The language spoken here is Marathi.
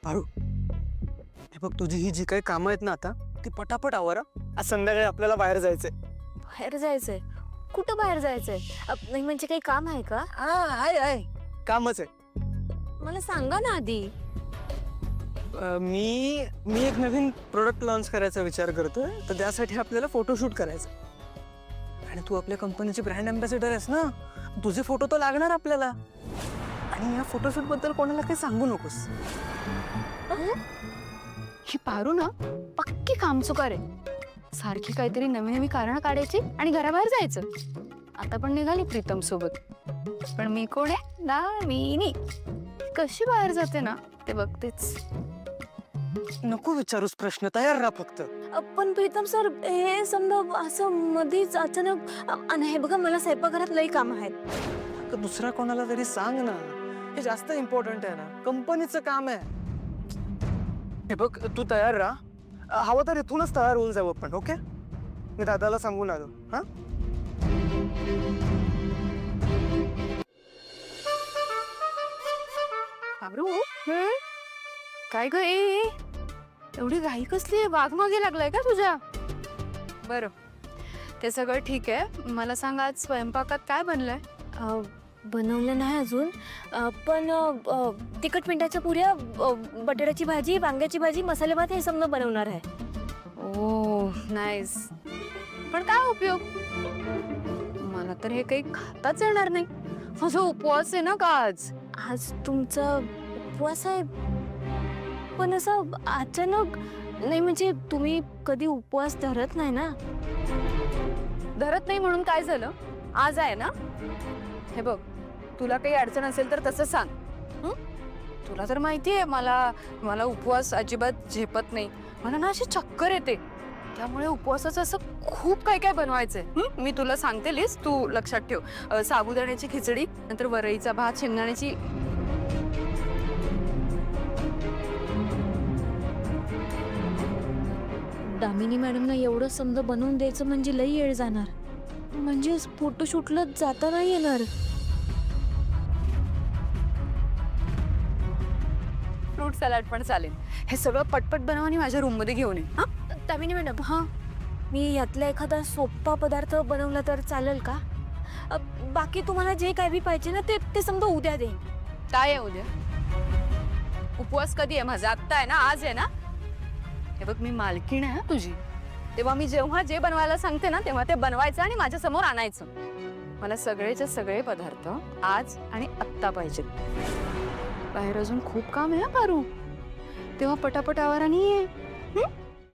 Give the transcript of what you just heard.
पारू, हे बघ तुझी ही जी काही कामं आहेत ना आता ती पटापट आवर. आज संध्याकाळी आपल्याला बाहेर जायचंय. बाहेर जायचंय? कुठं बाहेर जायचंय? नाही म्हणजे काही काम आहे का? आहे कामच आहे. मला सांगा ना आधी. मी एक नवीन प्रोडक्ट लॉन्च करायचा विचार करतोय, तर त्यासाठी आपल्याला फोटोशूट करायचं. आणि तू आपल्या कंपनीची ब्रँड अँबॅसेडर आहेस ना, तुझे फोटो तर लागणार आपल्याला. आणि या फोटोशूट बद्दल कोणाला काही सांगू नकोस. ही पारू ना पक्की कामचुकार आहे. सारखी काहीतरी नवी नवी कारणं काढायची आणि घराबाहेर जायचं. आता पण निघाली प्रीतम सोबत. पण मी कोण आहे ना, मी कशी बाहेर जाते ना ते बघतेच. नको विचारूस प्रश्न, तयार राहा फक्त. पण प्रीतम सर, हे समजा असं मध्येच अचानक हे बघा, मला स्वयंपाकघरात लई काम आहेत. तर दुसरा कोणाला तरी सांग ना, हे जास्त इम्पॉर्टंट आहे ना, कंपनीचं काम आहे. हे बघ तू तयार राहा, हवं तर इथूनच तयार होऊन जाऊ आपण. ओके, मी दादाला सांगून आलो. हा बाबरू, काय ग एवढी घाई कसली? वाघ मागे लागलाय का तुझ्या? बरं, ते सगळं ठीक आहे. मला सांग, आज स्वयंपाकात काय बनलंय? बनवलं नाही अजून, पण तिखट मिठाच्या पुऱ्या, बटाट्याची भाजी, वांग्याची भाजी, मसाले भात हे समजा बनवणार आहे. ओ नाईस. पण काय उपयोग? मला तर हे काही खाताच येणार नाही. माझा उपवास आहे ना का आज. आज तुमचा उपवास आहे? पण असं अचानक नाही, म्हणजे तुम्ही कधी उपवास धरत नाही ना? धरत नाही म्हणून काय झालं? आज आहे ना. हे बघ, तुला काही अडचण असेल तर तसं सांग. तुला तर माहिती आहे मला उपवास अजिबात झेपत नाही. मला ना अशी चक्कर येते. त्यामुळे उपवासाचं असं खूप काय काय बनवायचंय. मी तुला सांगते लिस्ट, तू लक्षात ठेव. साबुदाण्याची खिचडी, नंतर वरईचा भात, शेंगदाण्याची. दामिनी मॅडमना एवढं समजा बनवून द्यायचं म्हणजे लई येळ जाणार. म्हणजे फोटोशूटला जाता नाही येणार. फ्रूट सॅलड पण चालेल. हे सगळं पटपट बनव आणि माझ्या रूम मध्ये घेऊन ये. हा दामिनी मॅडम, मी यातला एखादा सोपा पदार्थ बनवला तर चालेल का? बाकी तुम्हाला जे काय बी पाहिजे ना ते समजा उद्या दे. काय आहे उद्या? उपवास कधी आहे माझा? आत्ता आहे ना, आज आहे ना. हे बघ, मी मालकीण आहे तुझी. तेव्हा मी जेव्हा जे बनवायला सांगते ना तेव्हा ते बनवायचं आणि माझ्या समोर आणायचं. मला सगळेचे सगळे पदार्थ आज आणि आत्ता पाहिजेत. बाहेर अजून खूप काम आहे पारू. तेव्हा पटापट आवाराने ये.